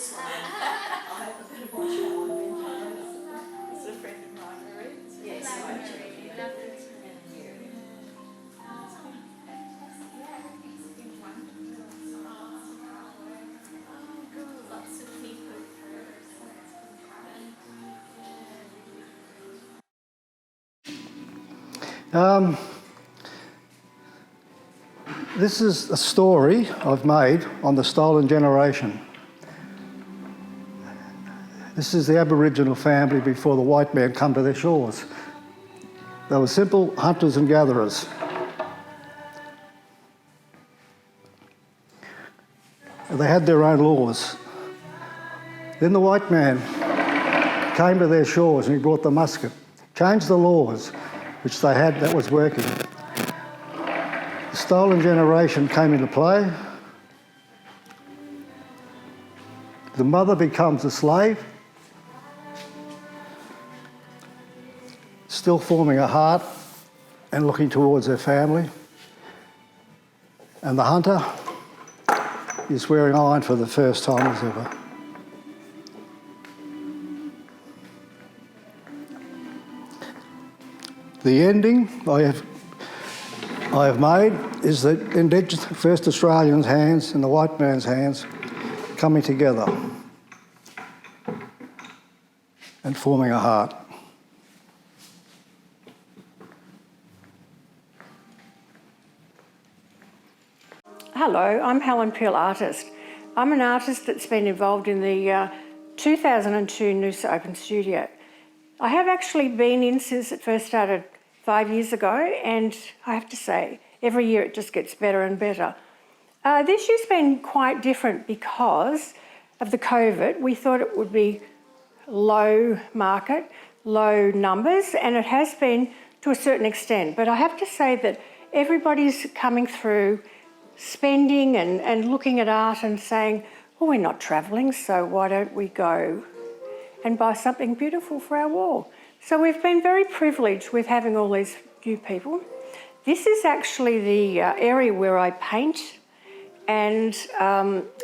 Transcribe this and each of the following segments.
this one. I haven't been watching that one. It's a friend of mine, Marie. Yes, I do. Lots of people. This is a story I've made on the stolen generation. This is the Aboriginal family before the white man come to their shores. They were simple hunters and gatherers. They had their own laws. Then the white man came to their shores and he brought the musket, changed the laws which they had that was working. The stolen generation came into play. The mother becomes a slave, still forming a heart and looking towards her family. And the hunter is wearing iron for the first time as ever. The ending I have made is the Indigenous first Australians' hands and the white man's hands coming together and forming a heart. Hello, I'm Helen Peel, artist. I'm an artist that's been involved in the 2002 Noosa Open Studio. I have actually been in since it first started 5 years ago, and I have to say, every year it just gets better and better. This year's been quite different because of the COVID. We thought it would be low market, low numbers, and it has been to a certain extent. But I have to say that everybody's coming through, spending and looking at art and saying, well, we're not travelling, so why don't we go and buy something beautiful for our wall? So we've been very privileged with having all these new people. This is actually the area where I paint, and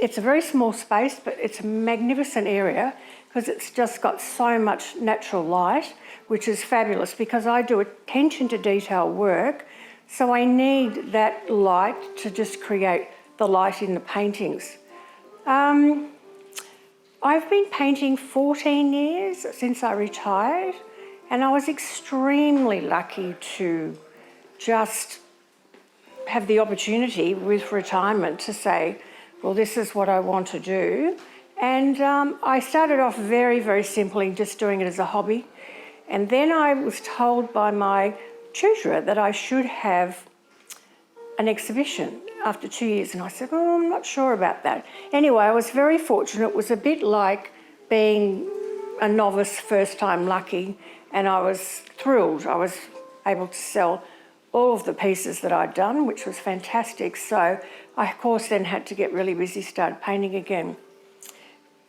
it's a very small space, but it's a magnificent area because it's just got so much natural light, which is fabulous because I do attention to detail work, so I need that light to just create the light in the paintings. I've been painting 14 years since I retired, and I was extremely lucky to just have the opportunity with retirement to say, well, this is what I want to do. And I started off very, very simply, just doing it as a hobby. And then I was told by my tutor that I should have an exhibition after 2 years. And I said, oh, I'm not sure about that. Anyway, I was very fortunate. It was a bit like being a novice, first time lucky. And I was thrilled. I was able to sell all of the pieces that I'd done, which was fantastic. So I, of course, then had to get really busy, start painting again.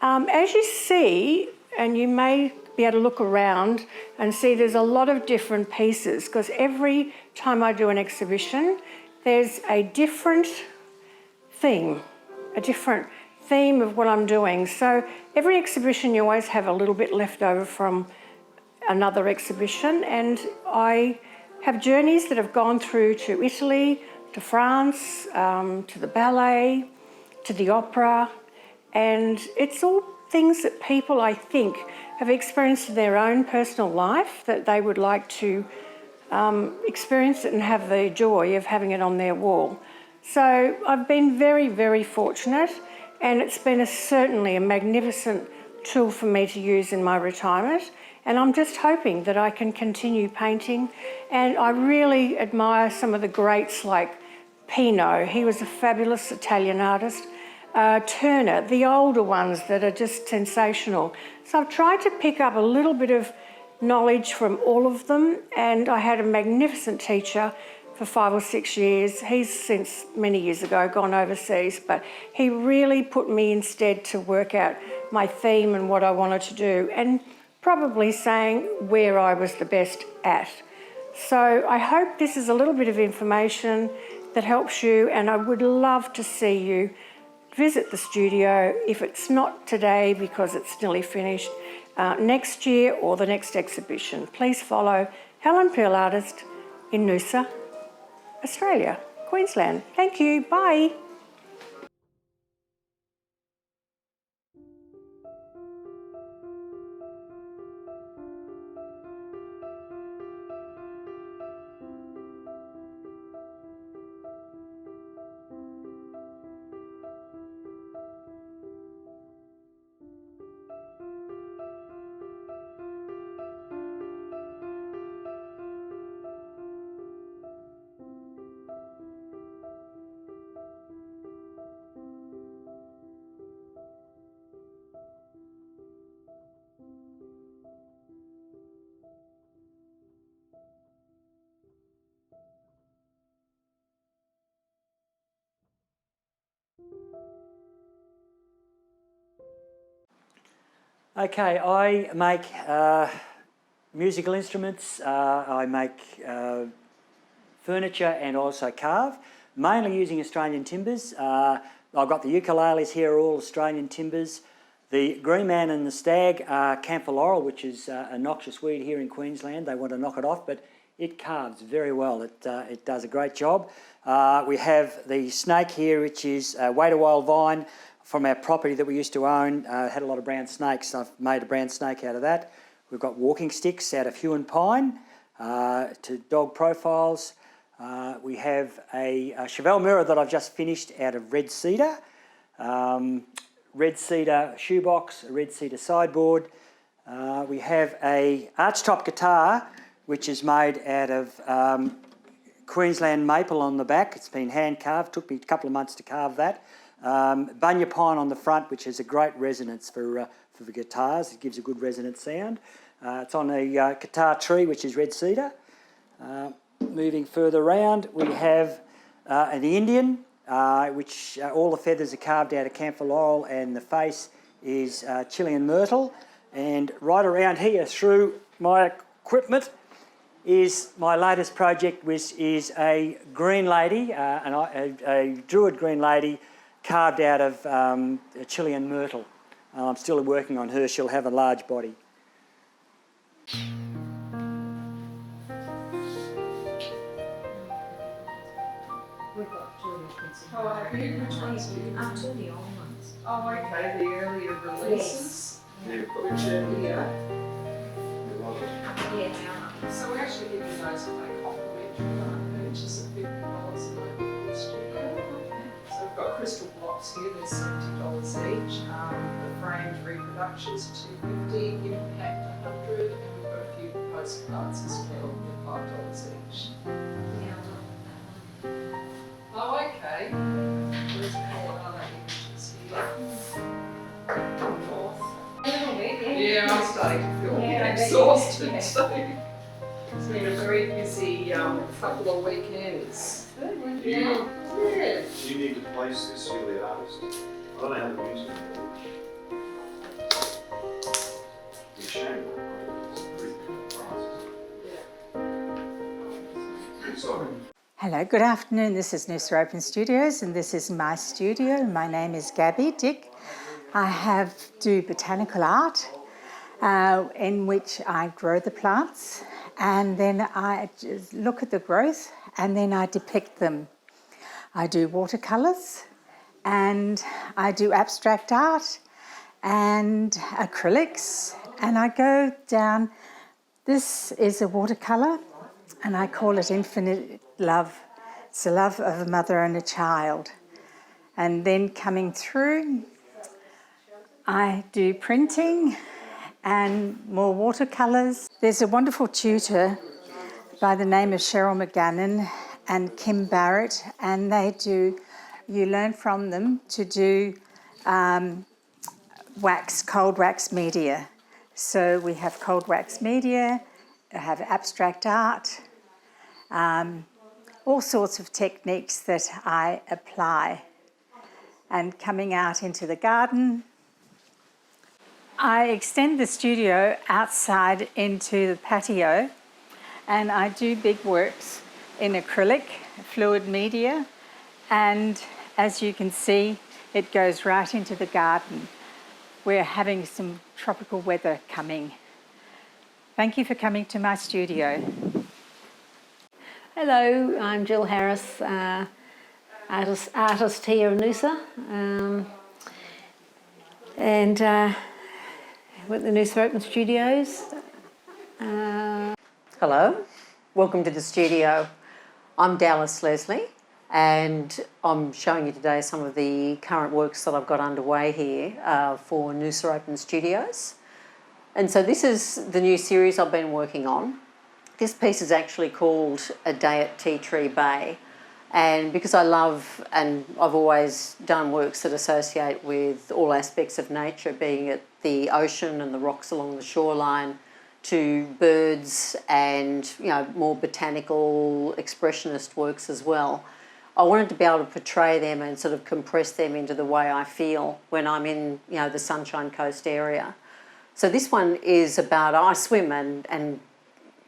As you see, and you may be able to look around and see there's a lot of different pieces because every time I do an exhibition, there's a different theme of what I'm doing. So every exhibition you always have a little bit left over from another exhibition, and I have journeys that have gone through to Italy, to France, to the ballet, to the opera, and it's all things that people, I think, have experienced in their own personal life that they would like to experience it and have the joy of having it on their wall. So I've been very, very fortunate, and it's been certainly a magnificent tool for me to use in my retirement. And I'm just hoping that I can continue painting. And I really admire some of the greats like Pino. He was a fabulous Italian artist. Turner, the older ones that are just sensational. So I've tried to pick up a little bit of knowledge from all of them. And I had a magnificent teacher for 5 or 6 years. He's since many years ago gone overseas, but he really put me instead to work out my theme and what I wanted to do, and probably saying where I was the best at. So I hope this is a little bit of information that helps you, and I would love to see you visit the studio. If it's not today because it's nearly finished, next year or the next exhibition. Please follow Helen Peel Artist in Noosa, Australia, Queensland. Thank you. Bye. Okay, I make musical instruments, I make furniture and also carve, mainly using Australian timbers. I've got the ukuleles here, are all Australian timbers. The green man and the stag are camphor laurel, which is a noxious weed here in Queensland. They want to knock it off, but it carves very well. It does a great job. We have the snake here, which is a wait a while vine from our property that we used to own. Had a lot of brown snakes. I've made a brown snake out of that. We've got walking sticks out of hewn pine to dog profiles. We have a cheval mirror that I've just finished out of red cedar. Red cedar shoebox, a red cedar sideboard. We have a archtop guitar, which is made out of Queensland maple on the back. It's been hand carved. Took me a couple of months to carve that. Bunya pine on the front, which has a great resonance for the guitars. It gives a good resonant sound. It's on a guitar tree, which is red cedar. Moving further around, we have an Indian, which all the feathers are carved out of camphor laurel, and the face is Chilean myrtle. And right around here, through my equipment, is my latest project, which is a green lady, a druid green lady, carved out of a Chilean myrtle. I'm still working on her. She'll have a large body. Oh, have you? Which ones do you? Up to the old ones. Oh, okay, the earlier releases. Yeah, which are here. Yeah, now. So we actually give you those at a complimentary purchase of $50 in the studio. So we've got crystal blocks here, they're $70 each. The framed reproductions are $250, impact $100, and we've got a few postcards as well, they're $5 each. Yeah, Oh, okay. There's a couple of other images here. North. a little bit, yeah. Yeah, I'm starting to feel a bit Yeah, exhausted yeah. too. It's been a very busy couple of weekends. Yeah. Yeah. You need to place this, you're the artist. I don't know how to use it. It's a shame. It's pretty good prices. Sorry. Hello, good afternoon. This is Noosa Open Studios and this is my studio. My name is Gabby Dick. I do botanical art in which I grow the plants and then I just look at the growth and then I depict them. I do watercolours and I do abstract art and acrylics and I go down. This is a watercolour and I call it Infinite Love. It's the love of a mother and a child. And then coming through, I do printing and more watercolours. There's a wonderful tutor by the name of Cheryl McGannon and Kim Barrett, and you learn from them to do cold wax media. So we have cold wax media, I have abstract art, all sorts of techniques that I apply. And coming out into the garden, I extend the studio outside into the patio and I do big works in acrylic, fluid media, and as you can see, It goes right into the garden. We're having some tropical weather coming. Thank you for coming to my studio. Hello, I'm Jill Harris, artist here in Noosa, and with the Noosa Open Studios. Hello, welcome to the studio. I'm Dallas Leslie, and I'm showing you today some of the current works that I've got underway here for Noosa Open Studios. And so this is the new series I've been working on. This piece is actually called A Day at Tea Tree Bay, and because I love and I've always done works that associate with all aspects of nature, being it the ocean and the rocks along the shoreline, to birds and more botanical expressionist works as well. I wanted to be able to portray them and sort of compress them into the way I feel when I'm in the Sunshine Coast area. So this one is about, I swim and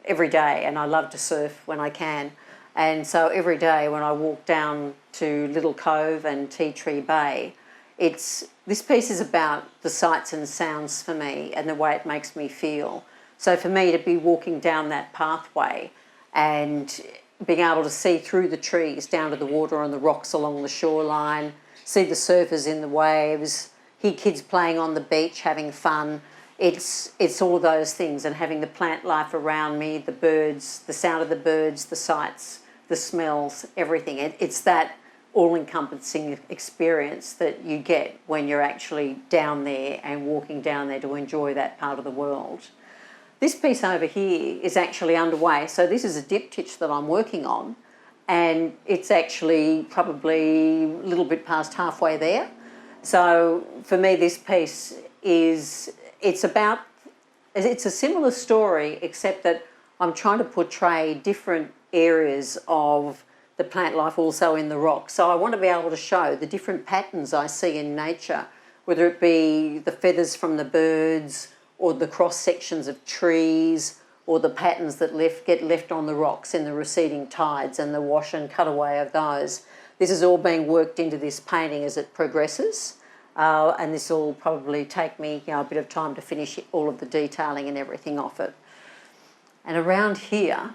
every day, and I love to surf when I can. And so every day when I walk down to Little Cove and Tea Tree Bay, this piece is about the sights and sounds for me and the way it makes me feel. So for me to be walking down that pathway and being able to see through the trees down to the water and the rocks along the shoreline, see the surfers in the waves, hear kids playing on the beach having fun, it's all those things, and having the plant life around me, the birds, the sound of the birds, the sights, the smells, everything. It's that all-encompassing experience that you get when you're actually down there and walking down there to enjoy that part of the world. This piece over here is actually underway. So this is a diptych that I'm working on, and it's actually probably a little bit past halfway there. So for me, this piece it's a similar story, except that I'm trying to portray different areas of the plant life also in the rock. So I want to be able to show the different patterns I see in nature, whether it be the feathers from the birds, or the cross sections of trees, or the patterns that get left on the rocks in the receding tides and the wash and cutaway of those. This is all being worked into this painting as it progresses, and this will probably take me a bit of time to finish all of the detailing and everything off it. And around here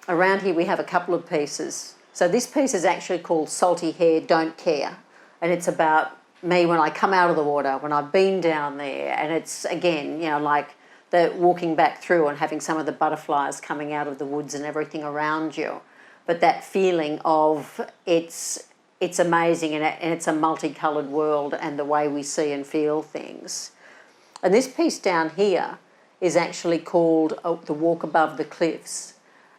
we have a couple of pieces. So this piece is actually called Salty Hair Don't Care, and it's about me when I come out of the water, when I've been down there, and it's again, like the walking back through and having some of the butterflies coming out of the woods and everything around you. But that feeling of it's amazing, and it's a multicoloured world and the way we see and feel things. And this piece down here is actually called The Walk Above the Cliffs.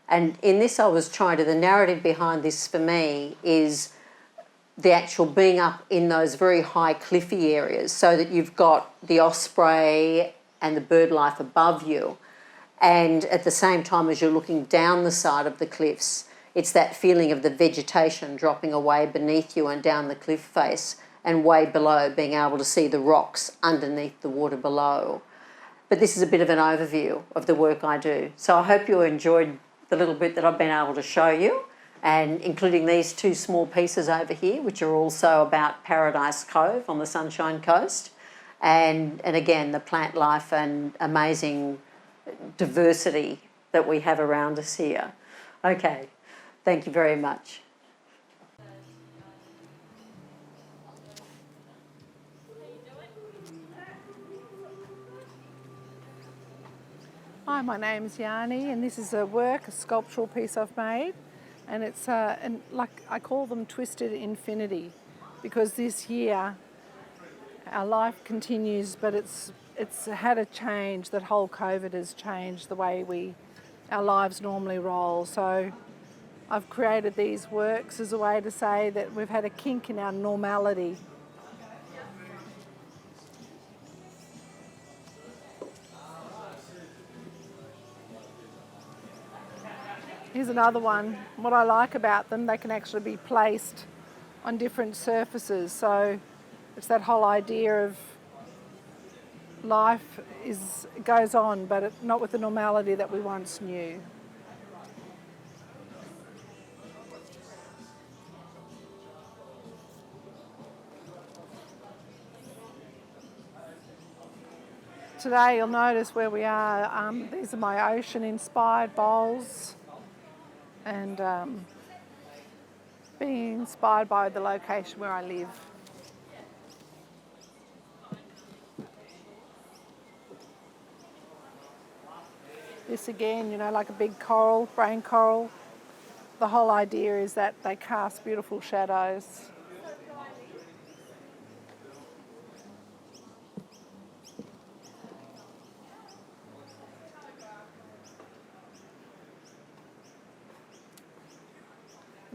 And in this the narrative behind this for me is the actual being up in those very high cliffy areas, so that you've got the osprey and the bird life above you, and at the same time as you're looking down the side of the cliffs, it's that feeling of the vegetation dropping away beneath you and down the cliff face, and way below being able to see the rocks underneath the water below. But this is a bit of an overview of the work I do. So I hope you enjoyed the little bit that I've been able to show you, and including these two small pieces over here, which are also about Paradise Cove on the Sunshine Coast, and again, the plant life and amazing diversity that we have around us here. Okay, thank you very much. Hi, my name's Yanni, and this is a sculptural piece I've made, and it's like I call them Twisted Infinity, because this year our life continues, but it's had a change. That whole COVID has changed the way our lives normally roll. So I've created these works as a way to say that we've had a kink in our normality. Here's another one. What I like about them, they can actually be placed on different surfaces. So it's that whole idea of life goes on, but not with the normality that we once knew. today you'll notice where we are, these are my ocean-inspired bowls, and being inspired by the location where I live. This again, you know, like a big coral, brain coral. The whole idea is that they cast beautiful shadows.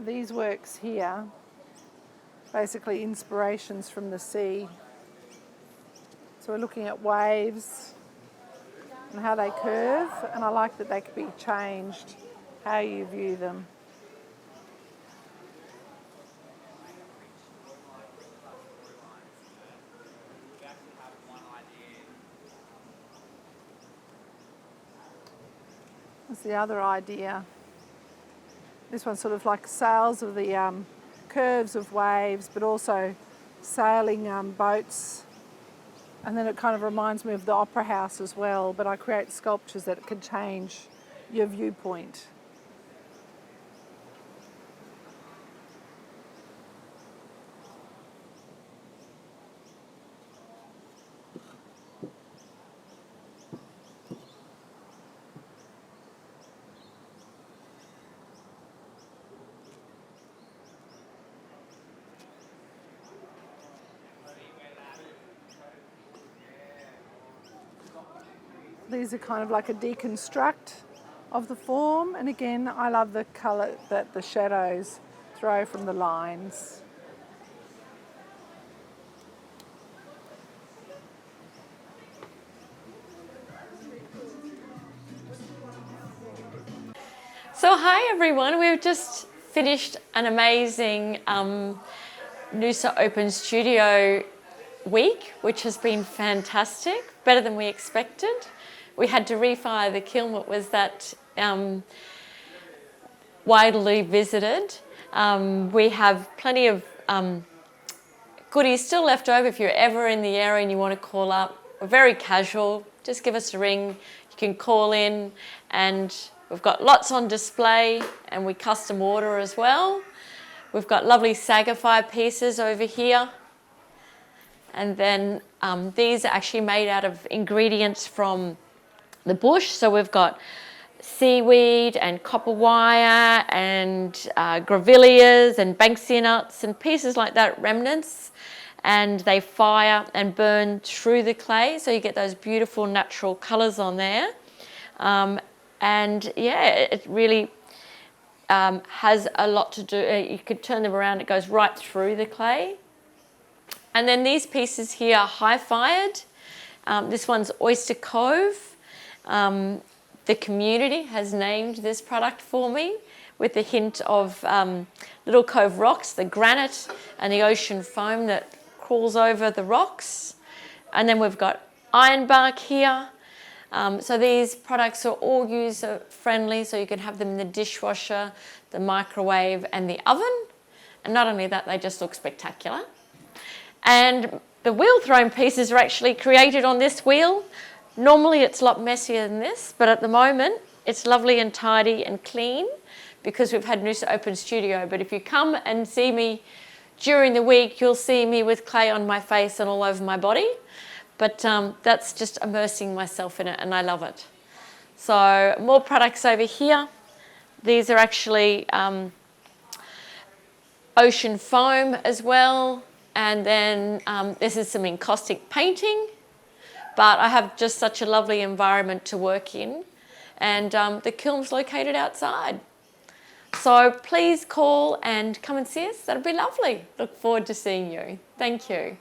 These works here, basically inspirations from the sea. So we're looking at waves and how they curve, and I like that they could be changed, how you view them. That's the other idea. This one's sort of like sails of the curves of waves, but also sailing boats. And then it kind of reminds me of the opera house as well, but I create sculptures that can change your viewpoint. These are kind of like a deconstruct of the form, and again I love the colour that the shadows throw from the lines. So hi everyone, we've just finished an amazing Noosa Open Studio week, which has been fantastic, better than we expected. We had to refire the kiln. It was that widely visited. We have plenty of goodies still left over if you're ever in the area and you want to call up. We're very casual, just give us a ring. You can call in, and we've got lots on display, and we custom order as well. We've got lovely sagafire pieces over here. And then these are actually made out of ingredients from the bush. So we've got seaweed and copper wire and grevilleas and banksia nuts and pieces like that, remnants. And they fire and burn through the clay, so you get those beautiful natural colours on there. And yeah, it really has a lot to do. You could turn them around, it goes right through the clay. And then these pieces here are high-fired. This one's Oyster Cove. The community has named this product for me with the hint of little cove rocks, the granite and the ocean foam that crawls over the rocks. And then we've got ironbark here. So these products are all user-friendly, so you can have them in the dishwasher, the microwave and the oven. And not only that, they just look spectacular. And the wheel thrown pieces are actually created on this wheel. Normally it's a lot messier than this, but at the moment it's lovely and tidy and clean because we've had Noosa Open Studio. But if you come and see me during the week, you'll see me with clay on my face and all over my body. But that's just immersing myself in it, and I love it. So more products over here. These are actually ocean foam as well. And then this is some encaustic painting, but I have just such a lovely environment to work in, and the kiln's located outside. So please call and come and see us. That'd be lovely. Look forward to seeing you. Thank you.